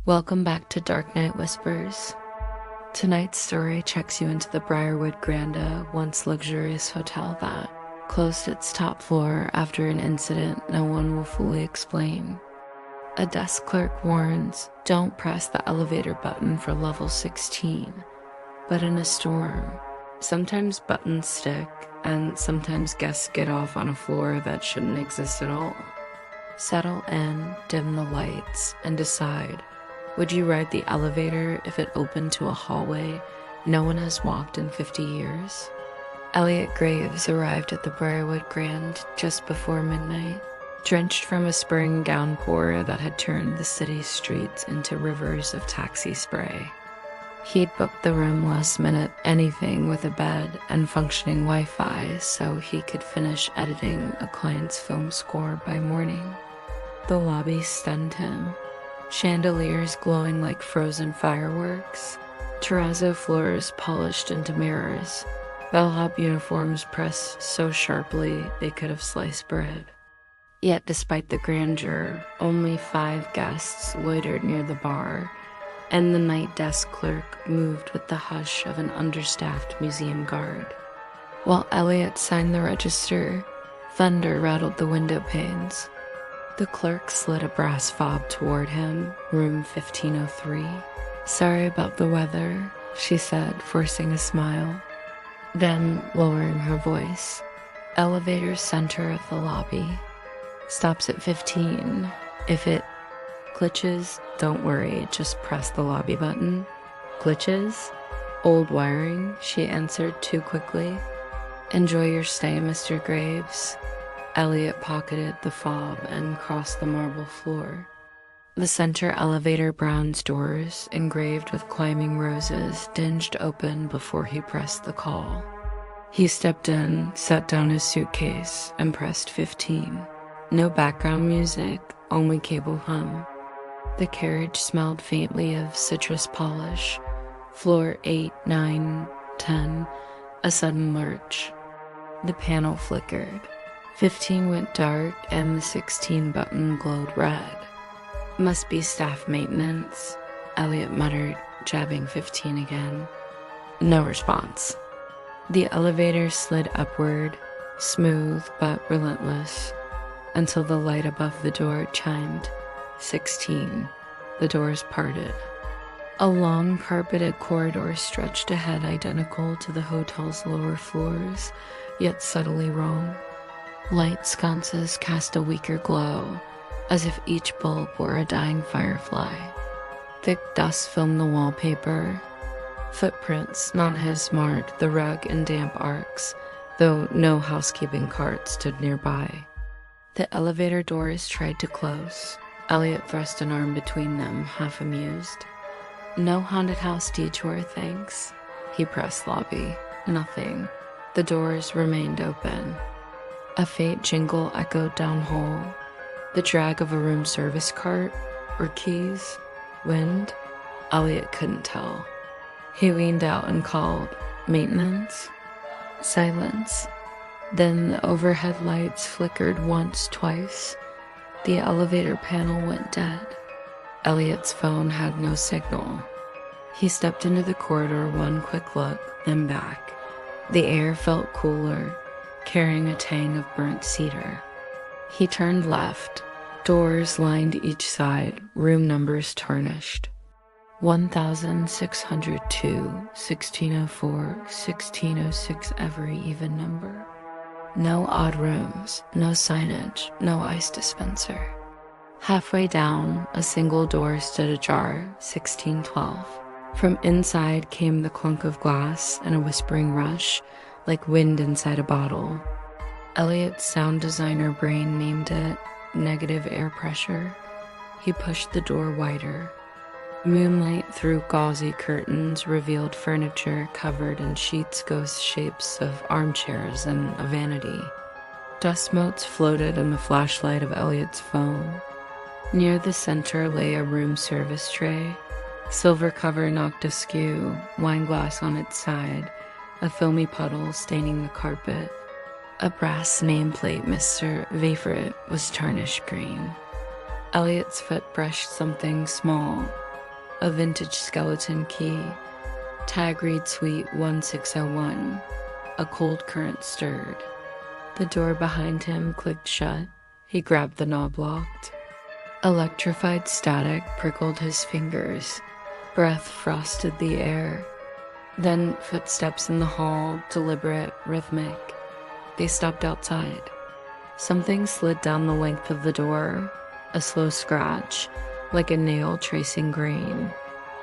Welcome back to DarkNight Whispers. Tonight's story checks you into the Briarwood Granda, once luxurious hotel that closed its top floor after an incident no one will fully explain. A desk clerk warns, don't press the elevator button for level 16. But in a storm, sometimes buttons stick, and sometimes guests get off on a floor that shouldn't exist at all. Settle in, dim the lights, and decide. Would you ride the elevator if it opened to a hallway no one has walked in 50 years? Elliot Graves arrived at the Briarwood Grand just before midnight, drenched from a spring downpour that had turned the city's streets into rivers of taxi spray. He'd booked the room last minute, anything with a bed and functioning Wi-Fi so he could finish editing a client's film score by morning. The lobby stunned him. Chandeliers glowing like frozen fireworks, terrazzo floors polished into mirrors, bellhop uniforms pressed so sharply they could have sliced bread. Yet despite the grandeur, only 5 guests loitered near the bar, and the night desk clerk moved with the hush of an understaffed museum guard. While Elliot signed the register, thunder rattled the window panes. The clerk slid a brass fob toward him, room 1503. Sorry about the weather, she said, forcing a smile. Then, lowering her voice, elevator center of the lobby. Stops at 15. If it glitches, don't worry, just press the lobby button. Glitches? Old wiring, she answered too quickly. Enjoy your stay, Mr. Graves. Elliot pocketed the fob and crossed the marble floor. The center elevator bronze doors, engraved with climbing roses, dinged open before he pressed the call. He stepped in, set down his suitcase, and pressed 15. No background music, only cable hum. The carriage smelled faintly of citrus polish. Floor 8, 9, 10, a sudden lurch. The panel flickered. 15 went dark and the 16 button glowed red. Must be staff maintenance, Elliot muttered, jabbing 15 again. No response. The elevator slid upward, smooth but relentless, until the light above the door chimed 16. The doors parted. A long carpeted corridor stretched ahead, identical to the hotel's lower floors, yet subtly wrong. Light sconces cast a weaker glow, as if each bulb were a dying firefly. Thick dust filmed the wallpaper. Footprints, not his, marked the rug and damp arcs, though no housekeeping cart stood nearby. The elevator doors tried to close. Elliot thrust an arm between them, half amused. No haunted house detour, thanks. He pressed lobby. Nothing. The doors remained open. A faint jingle echoed down hall. The drag of a room service cart, or keys, wind. Elliot couldn't tell. He leaned out and called, maintenance? Silence. Then the overhead lights flickered once, twice. The elevator panel went dead. Elliot's phone had no signal. He stepped into the corridor, one quick look, then back. The air felt cooler, carrying a tang of burnt cedar. He turned left. Doors lined each side, room numbers tarnished. 1602, 1604, 1606, every even number. No odd rooms, no signage, no ice dispenser. Halfway down, a single door stood ajar, 1612. From inside came the clunk of glass and a whispering rush, like wind inside a bottle. Elliot's sound designer brain named it negative air pressure. He pushed the door wider. Moonlight through gauzy curtains revealed furniture covered in sheets, ghost shapes of armchairs and a vanity. Dust motes floated in the flashlight of Elliot's phone. Near the center lay a room service tray. Silver cover knocked askew, wine glass on its side, a filmy puddle staining the carpet. A brass nameplate, Mr. Favorite, was tarnished green. Elliot's foot brushed something small, a vintage skeleton key, tag read suite 1601. A cold current stirred. The door behind him clicked shut. He grabbed the knob locked. Electrified static prickled his fingers. Breath frosted the air. Then footsteps in the hall, deliberate, rhythmic. They stopped outside. Something slid down the length of the door, a slow scratch, like a nail tracing grain.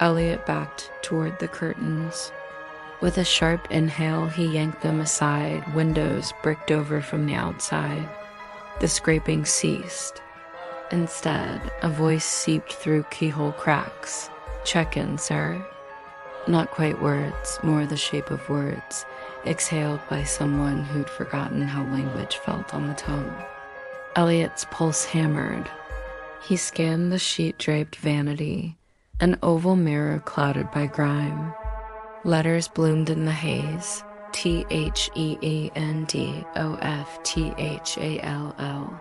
Elliot backed toward the curtains. With a sharp inhale, he yanked them aside, windows bricked over from the outside. The scraping ceased. Instead, a voice seeped through keyhole cracks. "Check in, sir." Not quite words, more the shape of words, exhaled by someone who'd forgotten how language felt on the tongue. Elliot's pulse hammered. He scanned the sheet-draped vanity, an oval mirror clouded by grime. Letters bloomed in the haze. THEENDOFTHALL.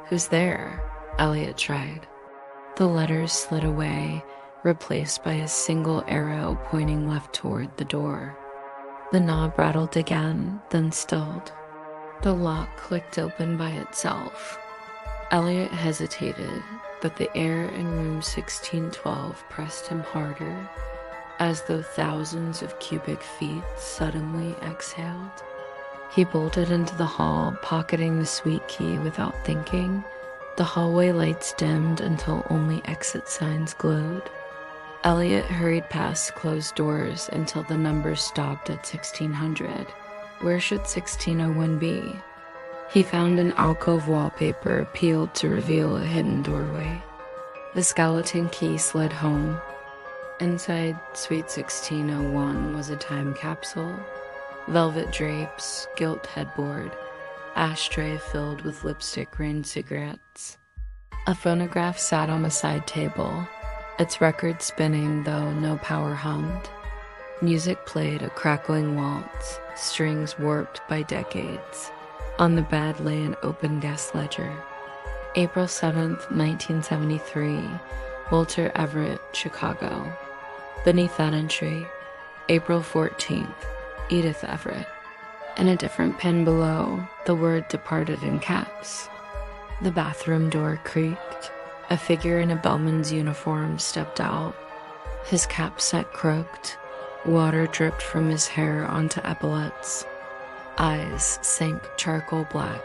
"Who's there?" Elliot tried. The letters slid away, replaced by a single arrow pointing left toward the door. The knob rattled again, then stilled. The lock clicked open by itself. Elliot hesitated, but the air in room 1612 pressed him harder, as though thousands of cubic feet suddenly exhaled. He bolted into the hall, pocketing the suite key without thinking. The hallway lights dimmed until only exit signs glowed. Elliot hurried past closed doors until the numbers stopped at 1600. Where should 1601 be? He found an alcove wallpaper peeled to reveal a hidden doorway. The skeleton key slid home. Inside Suite 1601 was a time capsule. Velvet drapes, gilt headboard, ashtray filled with lipstick-rained cigarettes. A phonograph sat on a side table, its record spinning though no power hummed. Music played a crackling waltz, strings warped by decades. On the bed lay an open gas ledger. April 7th, 1973, Walter Everett, Chicago. Beneath that entry, April 14th, Edith Everett. And a different pen below, the word departed in caps. The bathroom door creaked. A figure in a bellman's uniform stepped out. His cap set crooked. Water dripped from his hair onto epaulets. Eyes sank charcoal black.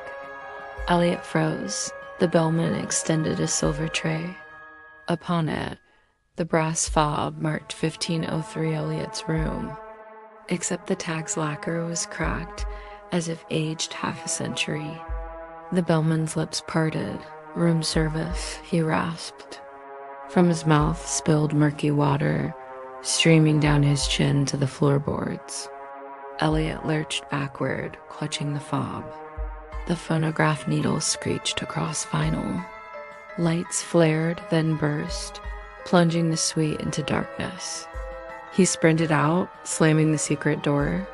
Elliot froze. The bellman extended a silver tray. Upon it, the brass fob marked 1503 Elliot's room. Except the tag's lacquer was cracked, as if aged half a century. The bellman's lips parted. "Room service," he rasped. From his mouth spilled murky water, streaming down his chin to the floorboards. Elliot lurched backward, clutching the fob. The phonograph needle screeched across vinyl. Lights flared, then burst, plunging the suite into darkness. He sprinted out, slamming the secret door.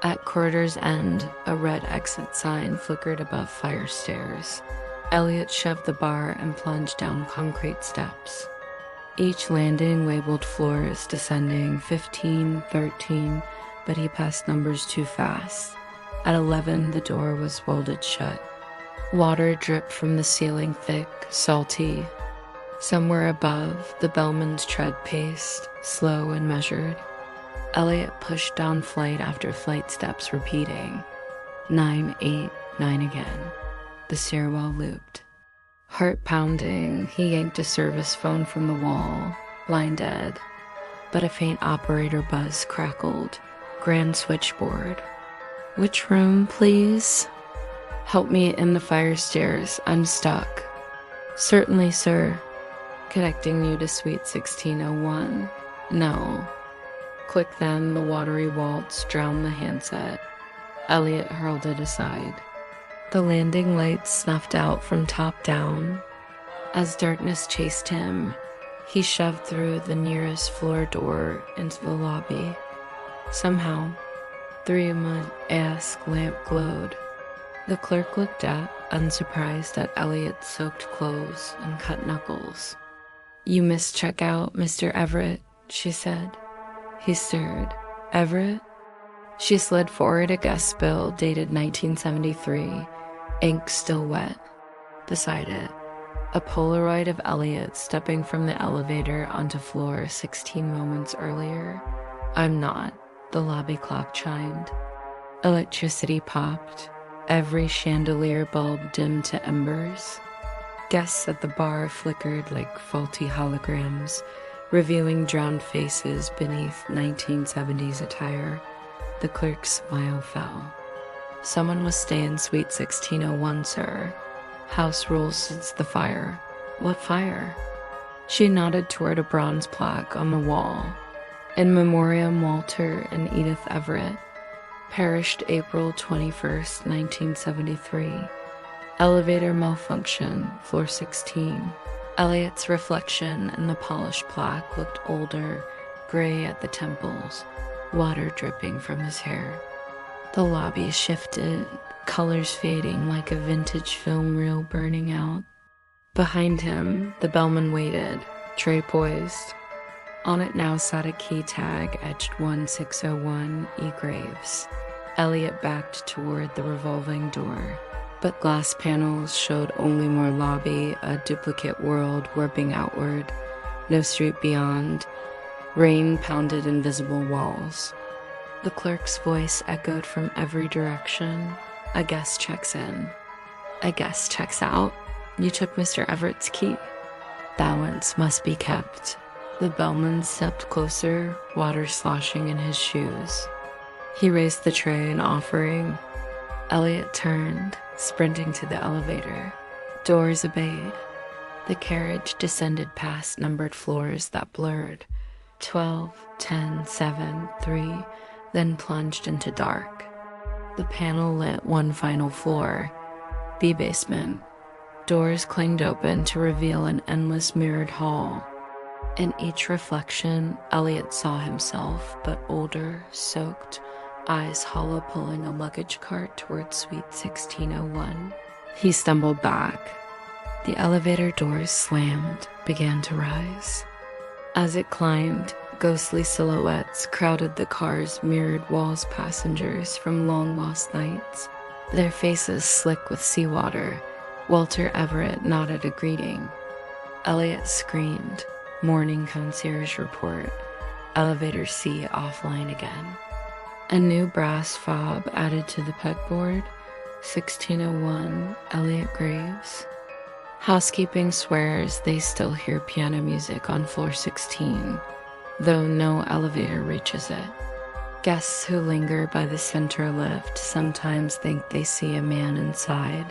At corridor's end, a red exit sign flickered above fire stairs. Elliot shoved the bar and plunged down concrete steps. Each landing labeled floors descending 15, 13, but he passed numbers too fast. At 11, the door was welded shut. Water dripped from the ceiling thick, salty. Somewhere above, the bellman's tread paced, slow and measured. Elliot pushed down flight after flight steps repeating. 9, 8, 9 again. The stairwell looped. Heart pounding, he yanked a service phone from the wall, line dead. But a faint operator buzz crackled. Grand switchboard. "Which room, please?" "Help me in the fire stairs. I'm stuck." "Certainly, sir." "Connecting you to Suite 1601. "No." Quick then, the watery waltz drowned the handset. Elliot hurled it aside. The landing lights snuffed out from top down. As darkness chased him, he shoved through the nearest floor door into the lobby. Somehow, 3 mud-esque lamp glowed. The clerk looked up, unsurprised at Elliot's soaked clothes and cut knuckles. "You missed checkout, Mr. Everett," she said. He stirred. "Everett?" She slid forward a guest bill dated 1973, ink still wet. Beside it, a Polaroid of Elliot stepping from the elevator onto floor 16 moments earlier. "I'm not," the lobby clock chimed. Electricity popped, every chandelier bulb dimmed to embers. Guests at the bar flickered like faulty holograms, revealing drowned faces beneath 1970s attire. The clerk's smile fell. "Someone was staying suite 1601, sir. House rules since the fire." "What fire?" She nodded toward a bronze plaque on the wall. "In memoriam Walter and Edith Everett. Perished April 21st, 1973. Elevator malfunction, floor 16. Elliot's reflection in the polished plaque looked older, gray at the temples, water dripping from his hair. The lobby shifted, colors fading like a vintage film reel burning out. Behind him, the bellman waited, tray poised. On it now sat a key tag etched 1601 E. Graves. Elliot backed toward the revolving door, but glass panels showed only more lobby, a duplicate world warping outward, no street beyond. Rain pounded invisible walls. The clerk's voice echoed from every direction. "A guest checks in. A guest checks out. You took Mr. Everett's key. Balance must be kept." The bellman stepped closer, water sloshing in his shoes. He raised the tray, an offering. Elliot turned, sprinting to the elevator. Doors obeyed. The carriage descended past numbered floors that blurred. 12, 10, 7, 3, then plunged into dark. The panel lit one final floor, the basement. Doors clanged open to reveal an endless mirrored hall. In each reflection, Elliot saw himself, but older, soaked, eyes hollow, pulling a luggage cart toward suite 1601. He stumbled back. The elevator doors slammed, began to rise. As it climbed, ghostly silhouettes crowded the car's mirrored walls, passengers from long-lost nights, their faces slick with seawater. Walter Everett nodded a greeting. Elliot screamed. Morning concierge report. Elevator C offline again. A new brass fob added to the pegboard. 1601, Elliot Graves. Housekeeping swears they still hear piano music on floor 16, though no elevator reaches it. Guests who linger by the center lift sometimes think they see a man inside,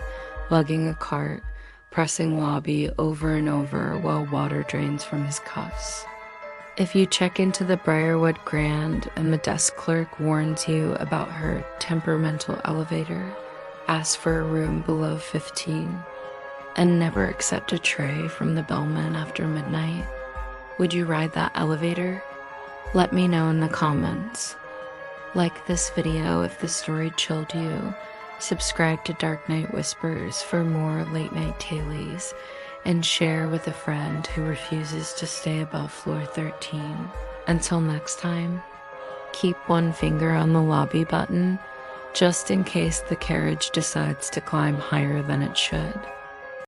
lugging a cart, pressing lobby over and over while water drains from his cuffs. If you check into the Briarwood Grand and the desk clerk warns you about her temperamental elevator, ask for a room below 15, and never accept a tray from the bellman after midnight. Would you ride that elevator? Let me know in the comments. Like this video if the story chilled you. Subscribe to DarkNight Whispers for more late-night tales, and share with a friend who refuses to stay above floor 13. Until next time, keep one finger on the lobby button, just in case the carriage decides to climb higher than it should.